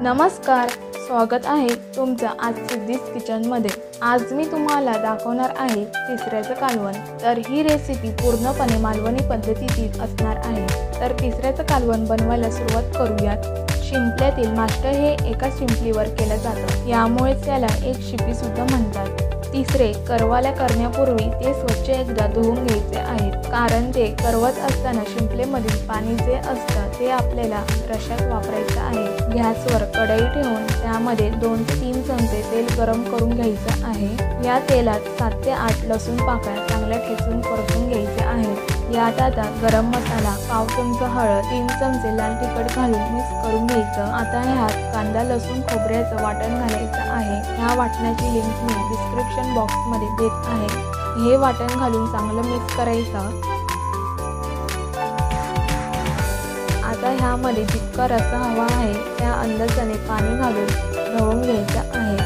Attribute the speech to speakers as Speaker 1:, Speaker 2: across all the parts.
Speaker 1: नमस्कार, स्वागत आहे तुमचं आज सिद्धीज किचनमध्ये। आज मी तुम्हाला दाखवणार आहे तिसऱ्याचं कालवण। तर ही रेसिपी पूर्णपणे मालवणी पद्धतीतील असणार आहे। तर तिसऱ्याचं कालवण बनवायला सुरुवात करूयात। शिंपल्यातील मास्ट हे एका शिंपलीवर केलं जातं, यामुळे त्याला एक शिपी सुद्धा म्हणतात। तिसरे करवाल्या करण्यापूर्वी ते स्वच्छ एकदा धुवून घ्यायचे आहेत, कारण ते करवत असताना शिंपलेमधील पाणी जे असतं ते आपल्याला रश्यात वापरायचं आहे। गॅसवर कढई ठेवून त्यामध्ये 2 ते 3 चमचे तेल गरम करून घ्यायचं आहे। या तेलात 7 ते 8 लसूण पाकळ्या चांगल्या ठेचून परतून घ्यायचे आहेत। यात आता गरम मसाला, पाव चमचा हळद, 3 चमचे लाल तिखट घालून मिक्स करून घ्यायचं। आता ह्यात कांदा, लसूण, खोबऱ्याचं वाटण घालायचं आहे। ह्या वाटणाची लिंक मी डिस्क्रिप्शन बॉक्समध्ये देत आहे। हे वाटण घालून चांगलं मिक्स करायचं। आता ह्यामध्ये जितका रस्सा हवा आहे त्या अंदाजाने पाणी घालून ढवळून घ्यायचं आहे।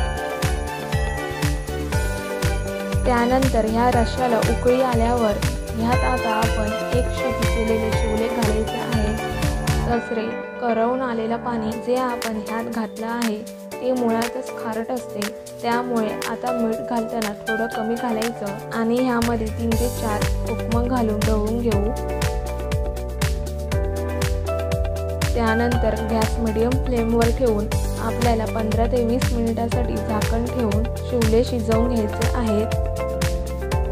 Speaker 1: त्यानंतर ह्या रश्याला उकळी आल्यावर ह्यात आता आपण एक शिटी केलेले शिवले घालायचे आहे। दुसरे करवून आलेलं पाणी जे आपण ह्यात घातलं आहे ते मुळातच खारट असते, त्यामुळे आता मीठ घालताना थोडं कमी घालायचं आणि ह्यामध्ये 3 ते 4 उपमग घालून ढवळून घेऊ। त्यानंतर गॅस मीडियम फ्लेमवर ठेवून आपल्याला 15 ते 20 मिनिटांसाठी झाकण ठेवून शिवले शिजवून घ्यायचे आहेत।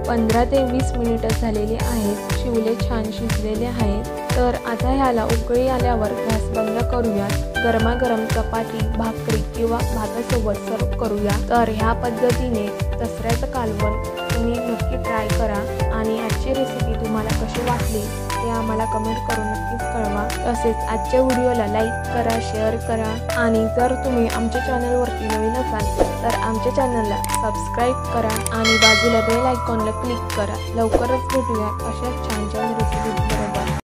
Speaker 1: 15 ते 20 मिनिटं झालेली आहेत। शिवले छान शिजलेले आहेत। तर आता ह्याला उकळी आल्यावर गॅस बंद करूयात। गरमागरम चपाती, भाकरी किंवा भातासोबत सर्व करूया। तर ह्या पद्धतीने तिसऱ्याचं कालवण तुम्ही नक्की ट्राय करा आणि आजची रेसिपी तुम्हाला कशी वाटली ते आम्हाला कमेंट करून नक्कीच कळवा। तसेच आजच्या व्हिडिओला लाईक करा, शेअर करा आणि जर तुम्ही आमच्या चॅनलवरती नवीन असाल तर आमच्या चॅनलला सबस्क्राईब करा आणि बाजूला बेल आयकॉनला क्लिक करा। लवकरच भेटूया अशाच छान छान रेसिपीज बरोबर।